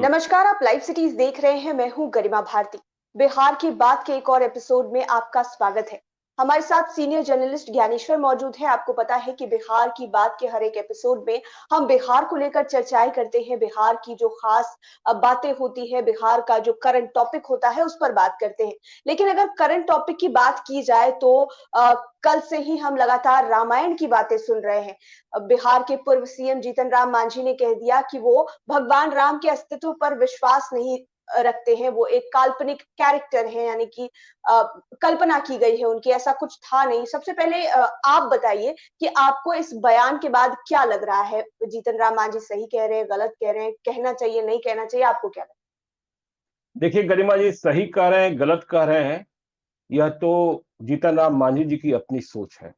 नमस्कार, आप live cities देख रहे हैं। मैं हूं गरिमा भारती। बिहार की बात के एक और एपिसोड में आपका स्वागत है। हमारे साथ सीनियर जर्नलिस्ट ज्ञानेश्वर मौजूद है। आपको पता है कि बिहार की बात के हर एक एपिसोड में हम बिहार को लेकर चर्चाएं करते हैं। बिहार की जो खास बातें होती है, बिहार का जो करंट टॉपिक होता है, उस पर बात करते हैं। लेकिन अगर करंट टॉपिक की बात की जाए तो कल से ही हम लगातार रामायण की बातें सुन रहे हैं। बिहार के पूर्व सीएम जीतन राम मांझी ने कह दिया कि वो भगवान राम के अस्तित्व पर विश्वास नहीं रखते हैं। वो एक काल्पनिक कैरेक्टर है, यानी कि कल्पना की गई है उनकी, ऐसा कुछ था नहीं। सबसे पहले आप बताइए कि आपको इस बयान के बाद क्या लग रहा है? जीतन राम मांझी सही कह रहे हैं, गलत कह रहे हैं, कहना चाहिए, नहीं कहना चाहिए, आपको क्या लगता देखिए गरिमा जी, सही कह रहे हैं गलत कह रहे हैं, यह तो जीतन राम मांझी जी की अपनी सोच है।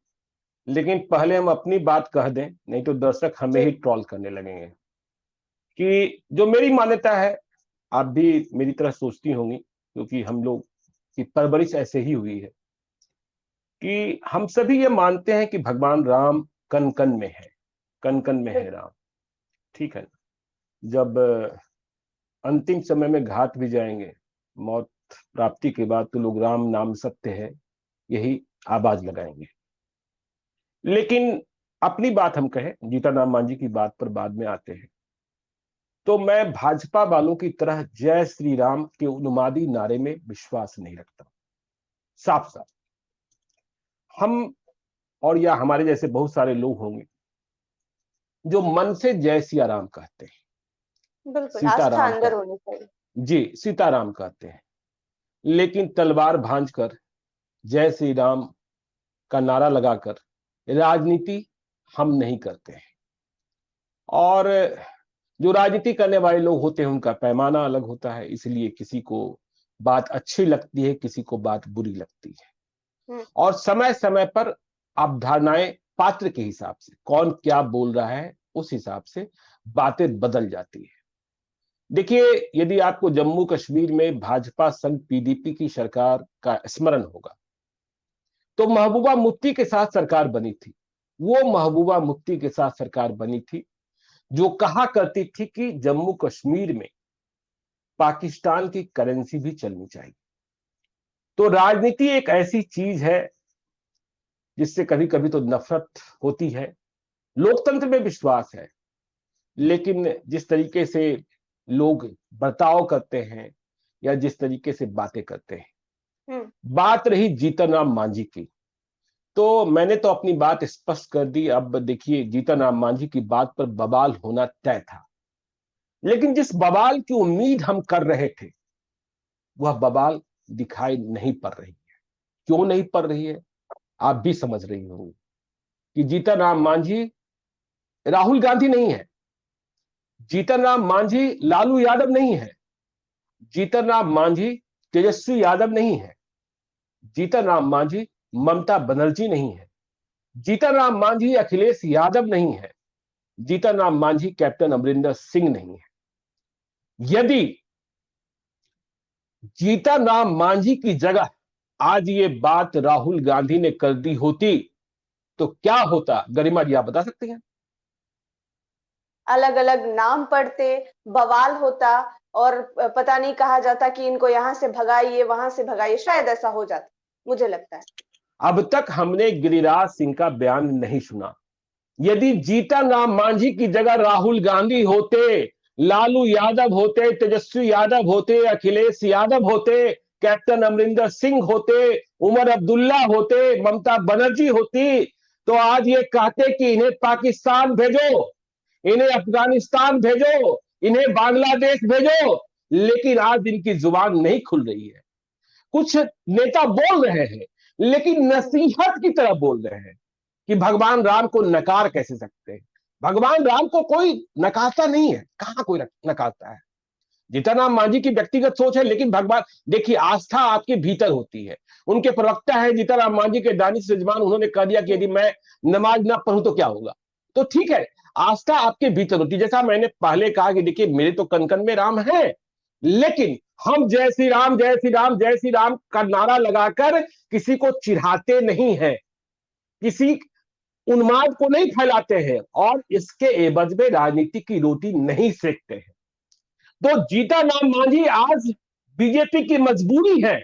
लेकिन पहले हम अपनी बात कह दें, नहीं तो दर्शक हमें है? ही ट्रोल करने लगेंगे। कि जो मेरी मान्यता है, आप भी मेरी तरह सोचती होंगी, क्योंकि हम लोग की परवरिश ऐसे ही हुई है कि हम सभी ये मानते हैं कि भगवान राम कन कन में है, कन कन में है बिल्कुल। राम। ठीक है। जब अंतिम समय में घाट भी जाएंगे, मौत प्राप्ति के बाद, तो लोग राम नाम सत्य है यही आवाज लगाएंगे। लेकिन अपनी बात हम कहें, जीतन राम मांझी की बात पर बाद में आते हैं, तो मैं भाजपा वालों की तरह जय श्री राम के उन्मादी नारे में विश्वास नहीं रखता। साफ साफ हम और या हमारे जैसे बहुत सारे लोग होंगे जो मन से जय सिया राम कहते हैं, बिल्कुल, आस्था सीताराम अंदर का, होनी चाहिए। जी सीताराम कहते हैं, लेकिन तलवार भांज कर जय श्री राम का नारा लगाकर राजनीति हम नहीं करते हैं। और जो राजनीति करने वाले लोग होते हैं उनका पैमाना अलग होता है, इसलिए किसी को बात अच्छी लगती है, किसी को बात बुरी लगती है। हम्म। और समय समय पर अवधारणाएं, पात्र के हिसाब से कौन क्या बोल रहा है उस हिसाब से बातें बदल जाती है। देखिए, यदि आपको जम्मू कश्मीर में भाजपा संघ पीडीपी की सरकार का स्मरण होगा, तो महबूबा मुफ्ती के साथ सरकार बनी थी। वो महबूबा मुफ्ती के साथ सरकार बनी थी जो कहा करती थी कि जम्मू कश्मीर में पाकिस्तान की करेंसी भी चलनी चाहिए। तो राजनीति एक ऐसी चीज है जिससे कभी कभी तो नफरत होती है, लोकतंत्र में विश्वास है, लेकिन जिस तरीके से लोग बर्ताव करते हैं या जिस तरीके से बातें करते हैं। हम्म। बात रही जीतन राम मांझी की, तो मैंने तो अपनी बात स्पष्ट कर दी। अब देखिए, जीतन राम मांझी की बात पर बवाल होना तय था, लेकिन जिस बवाल की उम्मीद हम कर रहे थे वह बवाल दिखाई नहीं पड़ रही है। क्यों नहीं पड़ रही है, आप भी समझ रही होंगी कि जीतन राम मांझी राहुल गांधी नहीं है, जीतन राम मांझी लालू यादव नहीं है, जीतन राम मांझी तेजस्वी यादव नहीं है, जीतन राम मांझी ममता बनर्जी नहीं है, जीतन राम मांझी अखिलेश यादव नहीं है, जीतन राम मांझी कैप्टन अमरिंदर सिंह नहीं है। यदि जीतन राम मांझी की जगह आज ये बात राहुल गांधी ने कर दी होती तो क्या होता, गरिमा जी आप बता सकते हैं? अलग अलग नाम पढ़ते, बवाल होता, और पता नहीं कहा जाता कि इनको यहाँ से भगाइए, वहां से भगाइए, शायद ऐसा हो जाता, मुझे लगता है। अब तक हमने गिरिराज सिंह का बयान नहीं सुना। यदि जीतन राम मांझी की जगह राहुल गांधी होते, लालू यादव होते, तेजस्वी यादव होते, अखिलेश यादव होते, कैप्टन अमरिंदर सिंह होते, उमर अब्दुल्ला होते, ममता बनर्जी होती, तो आज ये कहते कि इन्हें पाकिस्तान भेजो, इन्हें अफगानिस्तान भेजो, इन्हें बांग्लादेश भेजो। लेकिन आज इनकी जुबान नहीं खुल रही है। कुछ नेता बोल रहे हैं, लेकिन नसीहत की तरह बोल रहे हैं कि भगवान राम को नकार कैसे सकते हैं। भगवान राम को कोई नकारता नहीं है, कहां कोई नकारता है। जीतन राम मांझी की व्यक्तिगत सोच है, लेकिन भगवान, देखिए, आस्था आपके भीतर होती है। उनके प्रवक्ता है जीतन राम मांझी के दानिश रिजवान, उन्होंने कह दिया कि यदि मैं नमाज ना पढ़ूं तो क्या होगा। तो ठीक है, आस्था आपके भीतर होती है। जैसा मैंने पहले कहा कि देखिए, मेरे तो कनकन में राम है, लेकिन हम जय श्री राम, जय श्री राम, जय श्री राम का नारा लगाकर किसी को चिढ़ाते नहीं है, किसी उन्माद को नहीं फैलाते हैं, और इसके एवज में राजनीति की रोटी नहीं सेकते हैं। तो जीतन राम मांझी आज बीजेपी की मजबूरी है,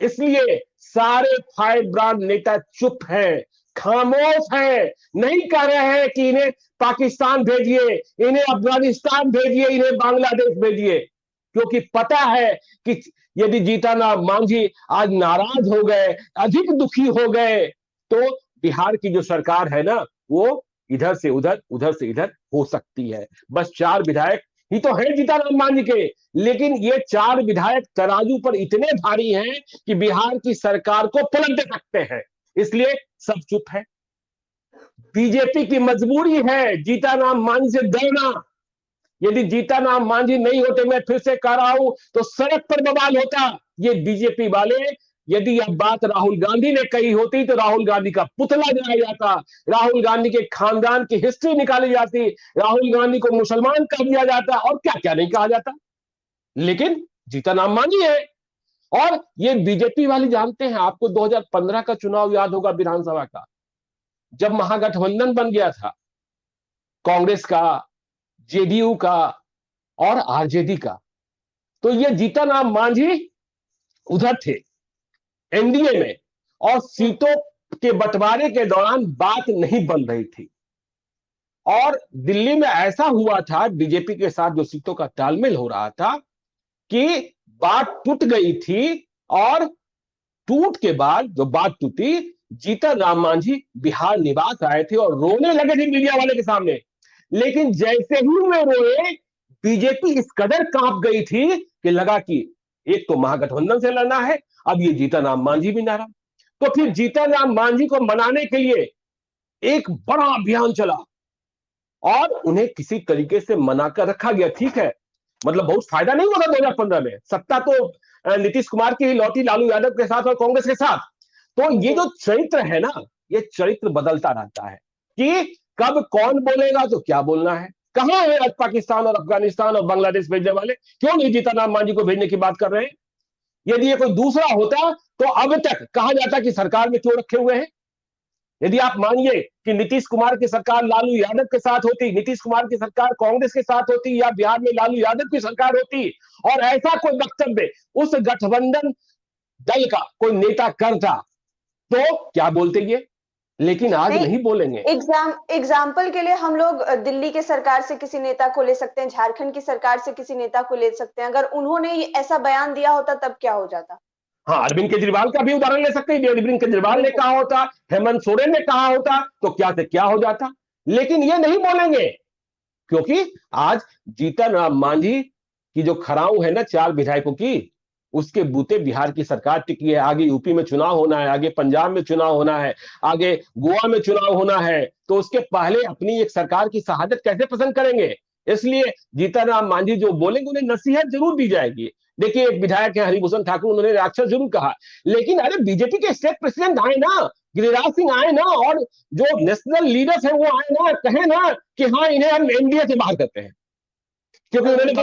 इसलिए सारे फाइव ब्रांड नेता चुप हैं, खामोश हैं, नहीं कह रहे हैं कि इन्हें पाकिस्तान भेजिए, इन्हें अफगानिस्तान भेजिए, इन्हें बांग्लादेश भेजिए, क्योंकि पता है कि यदि जीतन राम मांझी आज नाराज हो गए, अधिक दुखी हो गए, तो बिहार की जो सरकार है ना, वो इधर से उधर, उधर से इधर हो सकती है। बस 4 विधायक ही तो है जीतन राम मांझी के, लेकिन ये 4 विधायक तराजू पर इतने भारी हैं कि बिहार की सरकार को पलट दे सकते हैं, इसलिए सब चुप है। बीजेपी की मजबूरी है जीतन राम मांझी से डरना। यदि जीतन राम मांझी नहीं होते, मैं फिर से कह रहा हूं, तो सड़क पर बवाल होता। ये बीजेपी वाले, यदि यह बात राहुल गांधी ने कही होती तो राहुल गांधी का पुतला जलाया जाता, राहुल गांधी के खानदान की हिस्ट्री निकाली जाती, राहुल गांधी को मुसलमान कह दिया जाता और क्या क्या नहीं कहा जाता। लेकिन जीतन राम मांझी है, और ये बीजेपी वाले जानते हैं। आपको 2015 का चुनाव याद होगा विधानसभा का, जब महागठबंधन बन गया था कांग्रेस का, जेडीयू का और आरजेडी का, तो ये जीतन राम मांझी उधर थे एनडीए में, और सीटों के बंटवारे के दौरान बात नहीं बन रही थी, और दिल्ली में ऐसा हुआ था बीजेपी के साथ जो सीटों का तालमेल हो रहा था कि बात टूट गई थी, और टूट के बाद जो बात टूटी, जीतन राम मांझी बिहार निवास आए थे और रोने लगे थे मीडिया वाले के सामने। लेकिन जैसे ही वे रोए, बीजेपी इस कदर कांप गई थी कि लगा कि एक तो महागठबंधन से लड़ना है, अब ये जीतन राम मांझी भी नाराज। तो फिर जीतन राम मांझी को मनाने के लिए एक बड़ा अभियान चला और उन्हें किसी तरीके से मनाकर रखा गया। ठीक है, मतलब बहुत फायदा नहीं हुआ था 2015 में, सत्ता तो नीतीश कुमार की ही लौटी लालू यादव के साथ और कांग्रेस के साथ। तो ये जो चरित्र है ना, ये चरित्र बदलता रहता है कि कब कौन बोलेगा तो क्या बोलना है। कहां है आज पाकिस्तान और अफगानिस्तान और बांग्लादेश भेजने वाले? क्यों नहीं जीतन राम मांझी को भेजने की बात कर रहे हैं? यदि ये कोई दूसरा होता तो अब तक कहा जाता कि सरकार में क्यों रखे हुए हैं। यदि आप मानिए कि नीतीश कुमार की सरकार लालू यादव के साथ होती, नीतीश कुमार की सरकार कांग्रेस के साथ होती, या बिहार में लालू यादव की सरकार होती, और ऐसा कोई वक्तव्य उस गठबंधन दल का कोई नेता करता, तो क्या बोलते ये? लेकिन आज नहीं बोलेंगे। एग्जाम्पल के लिए हम लोग दिल्ली के सरकार से किसी नेता को ले सकते हैं, झारखंड की सरकार से किसी नेता को ले सकते हैं। अगर उन्होंने ऐसा बयान दिया होता तब क्या हो जाता? हाँ, अरविंद केजरीवाल का भी उदाहरण ले सकते हैं। अरविंद केजरीवाल ने कहा होता, हेमंत सोरेन ने कहा होता, तो क्या से क्या हो जाता। लेकिन ये नहीं बोलेंगे, क्योंकि आज जीतन राम मांझी की जो खराऊ है ना 4 विधायकों की, उसके बूते बिहार की सरकार टिकी है। आगे यूपी में चुनाव होना है, आगे पंजाब में चुनाव होना है, आगे गोवा में चुनाव होना है, तो उसके पहले अपनी एक सरकार की शहादत कैसे पसंद करेंगे? इसलिए जीतन राम मांझी जो बोलेंगे उन्हें नसीहत जरूर दी जाएगी। देखिए, एक विधायक है हरिभूषण ठाकुर, उन्होंने राक्षस जरूर कहा, लेकिन अरे बीजेपी के स्टेट प्रेसिडेंट आए ना, गिरिराज सिंह आए ना, और जो नेशनल लीडर्स हैं वो आए ना, कहे ना कि हाँ इन्हें हम एनडीए से बाहर करते हैं, क्योंकि उन्होंने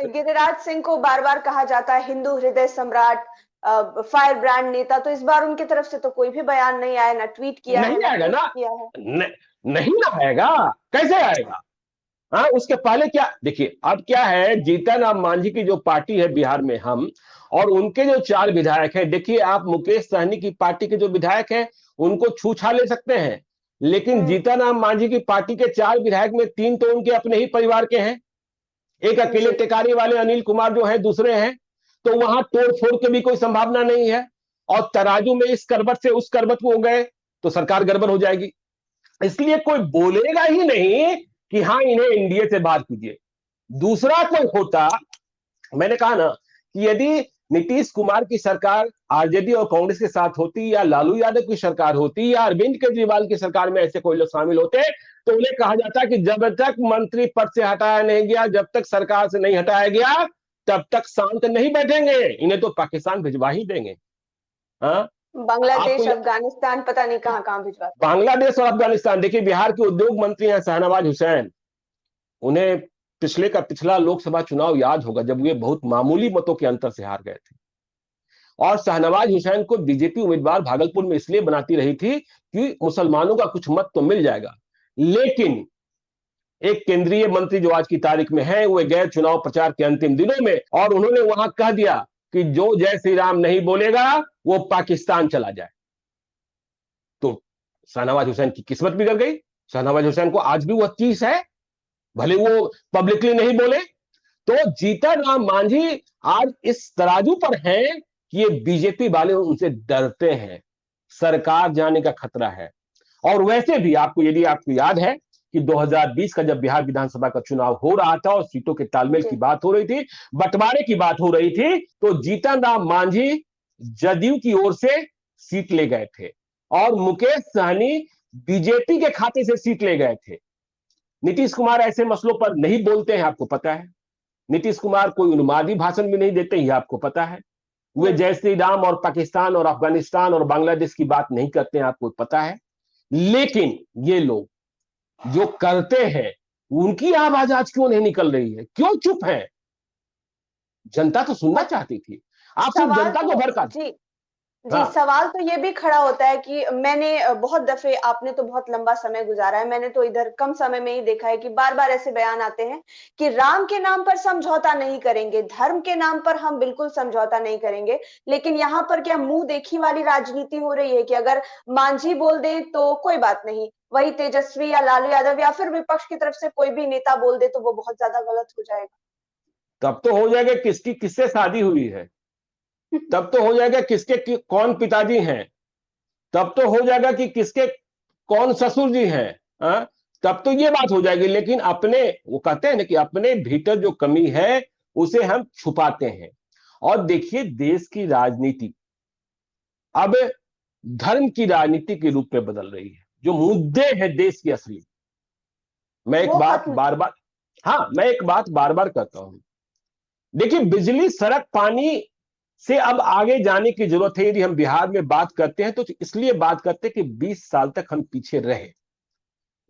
गिरिराज सिंह को बार बार कहा जाता है हिंदू हृदय सम्राट, फायर ब्रांड नेता, तो इस बार उनकी तरफ से तो कोई भी बयान नहीं आया, ना ट्वीट किया नहीं है, आएगा ना, नहीं ना आएगा, कैसे आएगा? हाँ, उसके पहले क्या, देखिए अब क्या है, जीतन राम मांझी की जो पार्टी है बिहार में, हम और उनके जो 4 विधायक हैं, देखिए आप मुकेश सहनी की पार्टी के जो विधायक हैं उनको छू छा ले सकते हैं, लेकिन जीतन राम मांझी की पार्टी के 4 विधायक में 3 तो उनके अपने ही परिवार के हैं, एक अकेले टेकारी वाले अनिल कुमार जो है दूसरे हैं, तो वहां तोड़ फोड़ की भी कोई संभावना नहीं है। और तराजू में इस करबट से उस करबट को हो गए तो सरकार गड़बड़ हो जाएगी, इसलिए कोई बोलेगा ही नहीं कि हाँ इन्हें एनडीए से बात कीजिए। दूसरा कोई होता, मैंने कहा ना कि यदि नीतीश कुमार की सरकार आरजेडी और कांग्रेस के साथ होती, या लालू यादव की सरकार होती, या अरविंद केजरीवाल की सरकार में ऐसे कोई लोग शामिल होते, तो उन्हें कहा जाता कि जब तक मंत्री पद से हटाया नहीं गया, जब तक सरकार से नहीं हटाया गया, तब तक शांत नहीं बैठेंगे, इन्हें तो पाकिस्तान भिजवा ही देंगे। हाँ, बांग्लादेश, अफगानिस्तान, पता नहीं कहां कहां भिजवा। बांग्लादेश और अफगानिस्तान। देखिए, बिहार के उद्योग मंत्री हैं शाहनवाज हुसैन, उन्हें पिछले का पिछला लोकसभा चुनाव याद होगा, जब वे बहुत मामूली मतों के अंतर से हार गए थे, और शाहनवाज हुसैन को बीजेपी उम्मीदवार भागलपुर में इसलिए बनाती रही थी कि मुसलमानों का कुछ मत तो मिल जाएगा, लेकिन एक केंद्रीय मंत्री जो आज की तारीख में है, वो गए चुनाव प्रचार के अंतिम दिनों में और उन्होंने वहां कह दिया कि जो जय श्री राम नहीं बोलेगा वो पाकिस्तान चला जाए। तो शाहनवाज हुसैन की किस्मत बिगड़ गई। शाहनवाज हुसैन को आज भी वह चीज है, भले वो पब्लिकली नहीं बोले। तो जीतन राम मांझी आज इस तराजू पर हैं कि ये बीजेपी वाले उनसे डरते हैं, सरकार जाने का खतरा है। और वैसे भी आपको, यदि आपको याद है कि 2020 का जब बिहार विधानसभा का चुनाव हो रहा था और सीटों के तालमेल की बात हो रही थी, बंटवारे की बात हो रही थी, तो जीतन राम मांझी जदयू की ओर से सीट ले गए थे और मुकेश सहनी बीजेपी के खाते से सीट ले गए थे। नीतीश कुमार ऐसे मसलों पर नहीं बोलते हैं, आपको पता है। नीतीश कुमार कोई उन्मादी भाषण भी नहीं देते, ये आपको पता है। वे जय श्री राम और पाकिस्तान और अफगानिस्तान और बांग्लादेश की बात नहीं करते हैं, आपको पता है। लेकिन ये लोग जो करते हैं, उनकी आवाज आज क्यों नहीं निकल रही है, क्यों चुप है? जनता तो सुनना चाहती थी, आप सिर्फ जनता को भड़का। जी जी, हाँ, सवाल तो ये भी खड़ा होता है कि मैंने बहुत दफे, आपने तो बहुत लंबा समय गुजारा है, मैंने तो इधर कम समय में ही देखा है कि बार बार ऐसे बयान आते हैं कि राम के नाम पर समझौता नहीं करेंगे, धर्म के नाम पर हम बिल्कुल समझौता नहीं करेंगे। लेकिन यहाँ पर क्या मुंह देखी वाली राजनीति हो रही है कि अगर मांझी बोल दे तो कोई बात नहीं, वही तेजस्वी या लालू यादव या फिर विपक्ष की तरफ से कोई भी नेता बोल दे तो वो बहुत ज्यादा गलत हो जाएगा? तब तो हो जाएगा किसकी किससे शादी हुई है, तब तो हो जाएगा किसके कौन पिताजी हैं, तब तो हो जाएगा कि किसके कौन ससुर जी हैं। हाँ? तब तो ये बात हो जाएगी। लेकिन अपने, वो कहते हैं ना कि अपने भीतर जो कमी है उसे हम छुपाते हैं। और देखिए, देश की राजनीति अब धर्म की राजनीति के रूप में बदल रही है। जो मुद्दे हैं देश की असली, मैं एक वो बात खत्म। बार बार, हाँ, मैं एक बात बार बार कहता हूं। देखिए, बिजली, सड़क, पानी से अब आगे जाने की जरूरत है। यदि हम बिहार में बात करते हैं तो इसलिए बात करते हैं कि 20 साल तक हम पीछे रहे।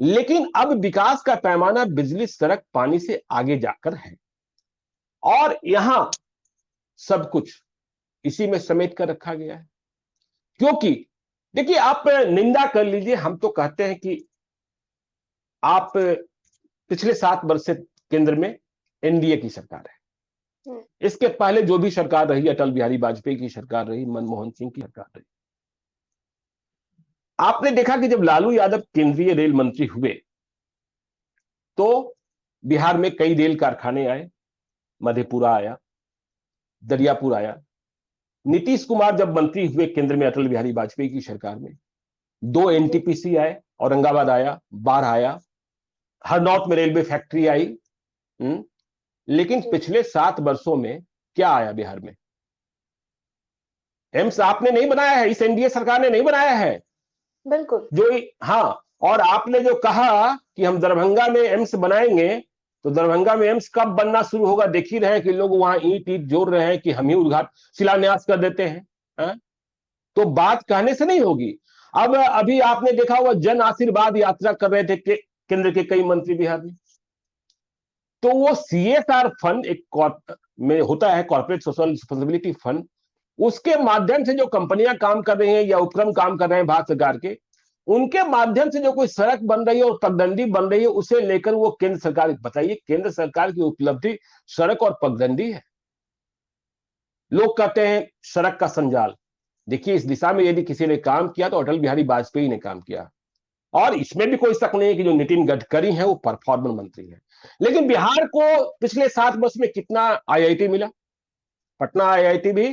लेकिन अब विकास का पैमाना बिजली, सड़क, पानी से आगे जाकर है और यहां सब कुछ इसी में समेट कर रखा गया है। क्योंकि देखिए, आप निंदा कर लीजिए, हम तो कहते हैं कि आप पिछले 7 वर्ष से केंद्र में एनडीए की सरकार है। इसके पहले जो भी सरकार रही, अटल बिहारी वाजपेयी की सरकार रही, मनमोहन सिंह की सरकार रही, आपने देखा कि जब लालू यादव केंद्रीय रेल मंत्री हुए तो बिहार में कई रेल कारखाने आए, मधेपुरा आया, दरियापुर आया। नीतीश कुमार जब मंत्री हुए केंद्र में अटल बिहारी वाजपेयी की सरकार में, 2 एनटीपीसी आए, औरंगाबाद आया, बाढ़ आया, हरनौत में रेलवे फैक्ट्री आई। लेकिन पिछले 7 वर्षों में क्या आया बिहार में? एम्स आपने नहीं बनाया है, इस एनडीए सरकार ने नहीं बनाया है। बिल्कुल। जो, हाँ, और आपने जो कहा कि हम दरभंगा में एम्स बनाएंगे, तो दरभंगा में एम्स कब बनना शुरू होगा? देख ही रहे हैं कि लोग वहां ईंट ईंट जोड़ रहे हैं कि हम ही उद्घाटन शिलान्यास कर देते हैं। तो बात कहने से नहीं होगी। अब अभी आपने देखा होगा, जन आशीर्वाद यात्रा कर रहे थे केंद्र के कई मंत्री बिहार में। तो वो सीएसआर फंड एक में होता है, कॉर्पोरेट सोशल रिस्पॉन्सिबिलिटी फंड, उसके माध्यम से जो कंपनियां काम कर रही हैं या उपक्रम काम कर रहे हैं भारत सरकार के, उनके माध्यम से जो कोई सड़क बन रही है और पगडंडी बन रही है, उसे लेकर वो केंद्र सरकार, बताइए, केंद्र सरकार की उपलब्धि सड़क और पगडंडी है। लोग कहते हैं सड़क का संजाल। देखिए, इस दिशा में यदि किसी ने काम किया तो अटल बिहारी वाजपेयी ने काम किया, और इसमें भी कोई शक नहीं है कि जो नितिन गडकरी है वो परफॉर्मर मंत्री है। लेकिन बिहार को पिछले 7 वर्ष में कितना आईआईटी मिला? पटना आईआईटी भी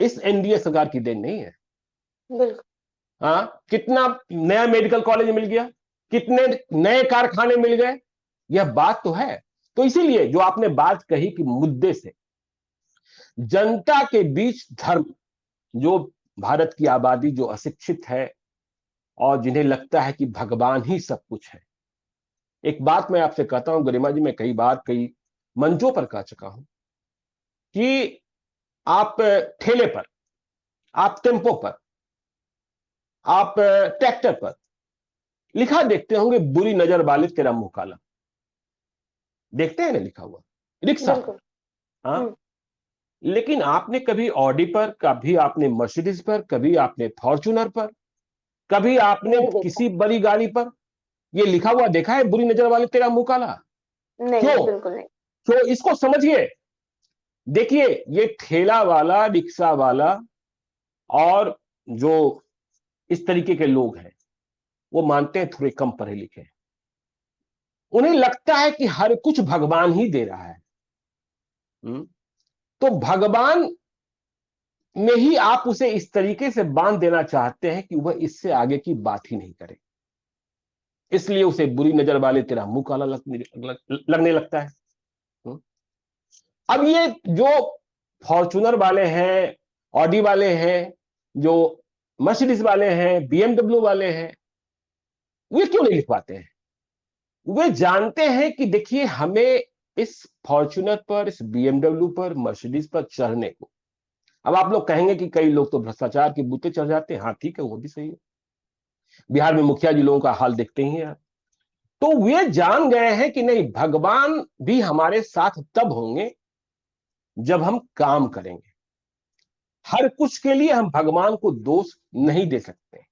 इस एनडीए सरकार की देन नहीं है। बिल्कुल। हाँ, कितना नया मेडिकल कॉलेज मिल गया, कितने नए कारखाने मिल गए, यह बात तो है। तो इसीलिए जो आपने बात कही कि मुद्दे से जनता के बीच धर्म, जो भारत की आबादी जो अशिक्षित है और जिन्हें लगता है कि भगवान ही सब कुछ है। एक बात मैं आपसे कहता हूं गरिमा जी, मैं कई बार कई मंचों पर कह चुका हूं कि आप ठेले पर, आप टेम्पो पर, आप ट्रैक्टर पर लिखा देखते होंगे, बुरी नजर वाले तेरा मुंह काला। देखते हैं ना लिखा हुआ, रिक्शा पर। हाँ, लेकिन आपने कभी ऑडी पर, कभी आपने मर्सिडीज पर, कभी आपने फॉर्च्यूनर पर, कभी आपने किसी बड़ी गाड़ी पर ये लिखा हुआ देखा है, बुरी नजर वाले तेरा मुंह काला? नहीं, क्यों? बिल्कुल नहीं। तो इसको समझिए। देखिए, ये ठेला वाला, रिक्शा वाला और जो इस तरीके के लोग हैं, वो मानते हैं थोड़े कम पढ़े लिखे हैं। उन्हें लगता है कि हर कुछ भगवान ही दे रहा है। तो भगवान में ही आप उसे इस तरीके से बांध देना चाहते हैं कि वह इससे आगे की बात ही नहीं करे। इसलिए उसे बुरी नजर वाले तेरा मुंह काला लगने लगता है। अब ये जो फॉर्चूनर वाले हैं, ऑडी वाले हैं, जो मर्सिडीज वाले हैं, बीएमडब्ल्यू वाले हैं, वे क्यों नहीं लिख पाते हैं? वे जानते हैं कि देखिए, हमें इस फॉर्च्यूनर पर, इस बीएमडब्ल्यू पर, मर्सिडीज पर चढ़ने को, अब आप लोग कहेंगे कि कई लोग तो भ्रष्टाचार के बूते चढ़ जाते हैं। हाँ ठीक है, वो भी सही है। बिहार में मुखिया जी लोगों का हाल देखते ही हैं। तो वे जान गए हैं कि नहीं, भगवान भी हमारे साथ तब होंगे जब हम काम करेंगे। हर कुछ के लिए हम भगवान को दोष नहीं दे सकते।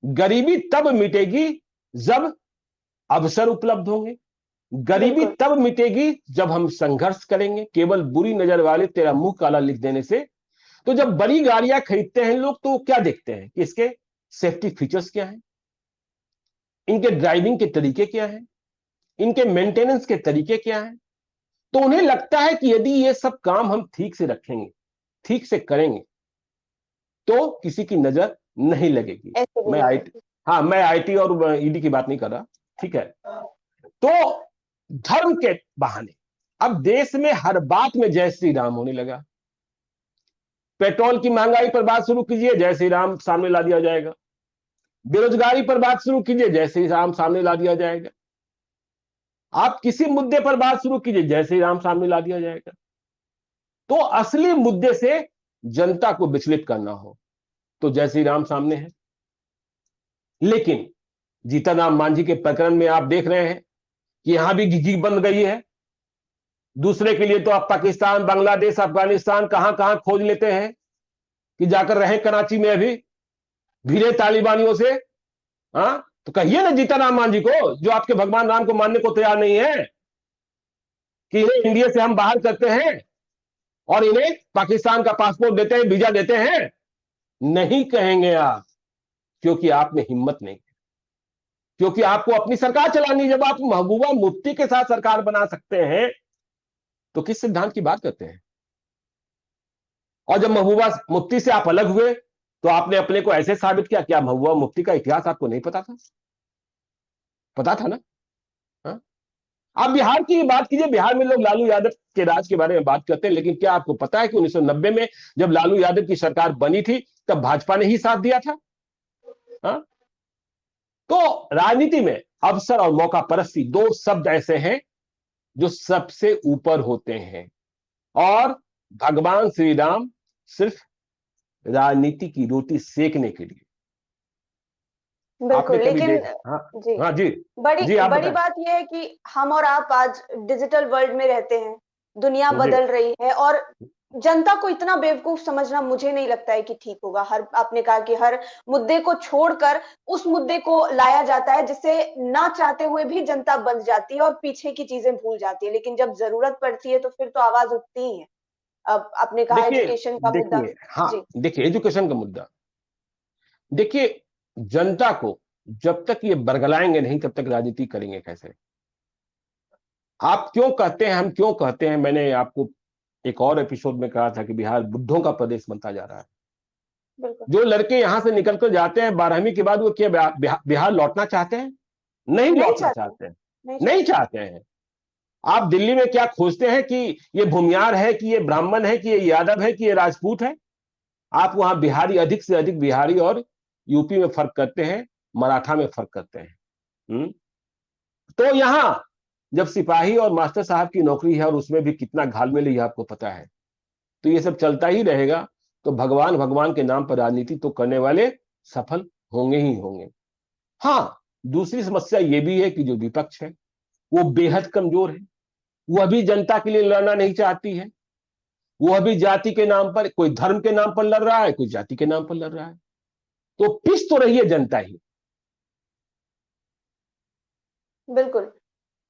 गरीबी तब मिटेगी जब अवसर उपलब्ध होंगे। गरीबी बिल्कुल। तब मिटेगी जब हम संघर्ष करेंगे। केवल बुरी नजर वाले तेरा मुंह काला लिख देने से, तो जब बड़ी गाड़ियां खरीदते हैं लोग, तो क्या देखते हैं कि इसके सेफ्टी फीचर्स क्या हैं, इनके ड्राइविंग के तरीके क्या हैं, इनके मेंटेनेंस के तरीके क्या हैं। तो उन्हें लगता है कि यदि ये सब काम हम ठीक से रखेंगे, ठीक से करेंगे, तो किसी की नजर नहीं लगेगी। ऐसे भी मैं नहीं आईटी, होती। हाँ, मैं आईटी और ईडी की बात नहीं कर रहा, ठीक है। तो धर्म के बहाने अब देश में हर बात में जय श्री राम होने लगा। पेट्रोल की महंगाई पर बात शुरू कीजिए, जय श्री राम सामने ला दिया जाएगा। बेरोजगारी पर बात शुरू कीजिए, जय श्री राम सामने ला दिया जाएगा। आप किसी मुद्दे पर बात शुरू कीजिए, जय श्री राम सामने ला दिया जाएगा। तो असली मुद्दे से जनता को विचलित करना हो तो जय श्री राम सामने है। लेकिन जीतनराम मांझी के प्रकरण में आप देख रहे हैं कि यहां भी घिघी बन गई है। दूसरे के लिए तो आप पाकिस्तान, बांग्लादेश, अफगानिस्तान कहां कहां खोज लेते हैं कि जाकर रहे कराची में अभी भिड़े तालिबानियों से। हाँ, तो कहिए ना जीतनराम मांझी को, जो आपके भगवान राम को मानने को तैयार नहीं है, कि इन्हें इंडिया से हम बाहर करते हैं और इन्हें पाकिस्तान का पासपोर्ट देते हैं, वीजा देते हैं। नहीं कहेंगे आप, क्योंकि आप में हिम्मत नहीं, क्योंकि आपको अपनी सरकार चलानी। जब आप महबूबा मुफ्ती के साथ सरकार बना सकते हैं, तो किस सिद्धांत की बात करते हैं? और जब महबूबा मुफ्ती से आप अलग हुए, तो आपने अपने को ऐसे साबित किया। क्या महबूबा मुफ्ती का इतिहास आपको नहीं पता था? पता था ना? हा? आप बिहार की बात कीजिए, बिहार में लोग लालू यादव के राज के बारे में बात करते हैं, लेकिन क्या आपको पता है कि 1990 में जब लालू यादव की सरकार बनी थी, तब भाजपा ने ही साथ दिया था? हा? तो राजनीति में अवसर और मौका परस्ती, दो शब्द ऐसे हैं जो सबसे ऊपर होते हैं। और भगवान श्री राम सिर्फ राजनीति की रोटी सेकने के लिए। आपने बिल्कुल, कभी लेकिन देख, हाँ, जी, हाँ जी, बड़ी जी आप बड़ी बताएं। बात यह है कि हम और आप आज डिजिटल वर्ल्ड में रहते हैं। दुनिया जी, बदल रही है और जनता को इतना बेवकूफ समझना मुझे नहीं लगता है कि ठीक होगा। हर आपने कहा कि हर मुद्दे को छोड़कर उस मुद्दे को लाया जाता है, जिससे ना चाहते हुए भी जनता बंध जाती है और पीछे की चीजें भूल जाती है। लेकिन जब जरूरत पड़ती है तो फिर तो आवाज उठती ही है। अब आपने कहा देखिए, एजुकेशन का मुद्दा। देखिए, हाँ, जी। देखिए एजुकेशन का मुद्दा। देखिए, जनता को जब तक ये बरगलाएंगे नहीं, तब तक राजनीति करेंगे कैसे? आप क्यों कहते हैं, हम क्यों कहते हैं, मैंने आपको एक और एपिसोड में कहा था कि बिहार बुद्धों का प्रदेश बनता जा रहा है। बिल्कुल। जो लड़के यहां से निकलकर जाते हैं 12वीं के बाद, वो क्या बिहार लौटना चाहते हैं? नहीं नहीं लौटना चाहते। चाहते हैं। नहीं नहीं चाहते। चाहते हैं। आप दिल्ली में क्या खोजते हैं कि ये भूमियार है, कि ये ब्राह्मण है, कि ये यादव है, कि ये राजपूत है? आप वहां बिहारी, अधिक से अधिक बिहारी और यूपी में फर्क करते हैं, मराठा में फर्क करते हैं। तो यहां जब सिपाही और मास्टर साहब की नौकरी है, और उसमें भी कितना घालमेल है आपको पता है, तो ये सब चलता ही रहेगा। तो भगवान भगवान के नाम पर राजनीति तो करने वाले सफल होंगे ही होंगे। हाँ, दूसरी समस्या ये भी है कि जो विपक्ष है वो बेहद कमजोर है। वह भी जनता के लिए लड़ना नहीं चाहती है। वह भी जाति के नाम पर, कोई धर्म के नाम पर लड़ रहा है, कोई जाति के नाम पर लड़ रहा है। तो पिस तो रही है जनता ही। बिल्कुल।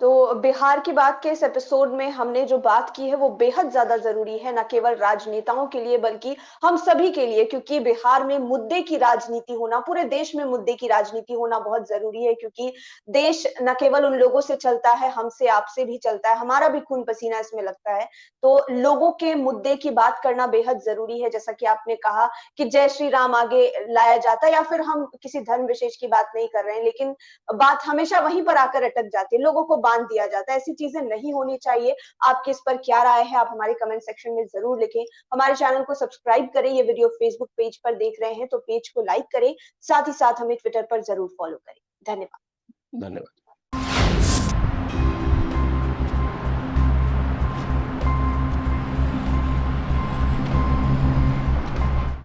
तो बिहार की बात के इस एपिसोड में हमने जो बात की है वो बेहद ज़्यादा ज़रूरी है, ना केवल राजनेताओं के लिए बल्कि हम सभी के लिए, क्योंकि बिहार में मुद्दे की राजनीति होना, पूरे देश में मुद्दे की राजनीति होना बहुत ज़रूरी है, क्योंकि देश न केवल उन लोगों से चलता है, हमसे आपसे भी चलता है, हमारा भी खून-पसीना इसमें लगता है। तो लोगों के मुद्दे की बात करना बेहद ज़रूरी है, जैसा कि आपने कहा कि जय श्री राम आगे लाया जाता है, या फिर हम किसी धर्म विशेष की बात नहीं कर रहे हैं, लेकिन बात हमेशा वहीं पर आकर अटक जाती है, लोगों को बाँध दिया जाता है, ऐसी चीज़ें नहीं होनी चाहिए। आपकी इस पर क्या राय है, आप हमारे कमेंट सेक्शन में ज़रूर लिखें। हमारे चैनल को सब्सक्राइब करें, ये वीडियो फेसबुक पेज पर देख रहे हैं तो पेज को लाइक करें, साथ ही साथ हमें ट्विटर पर ज़रूर फॉलो करें। धन्यवाद। धन्यवाद।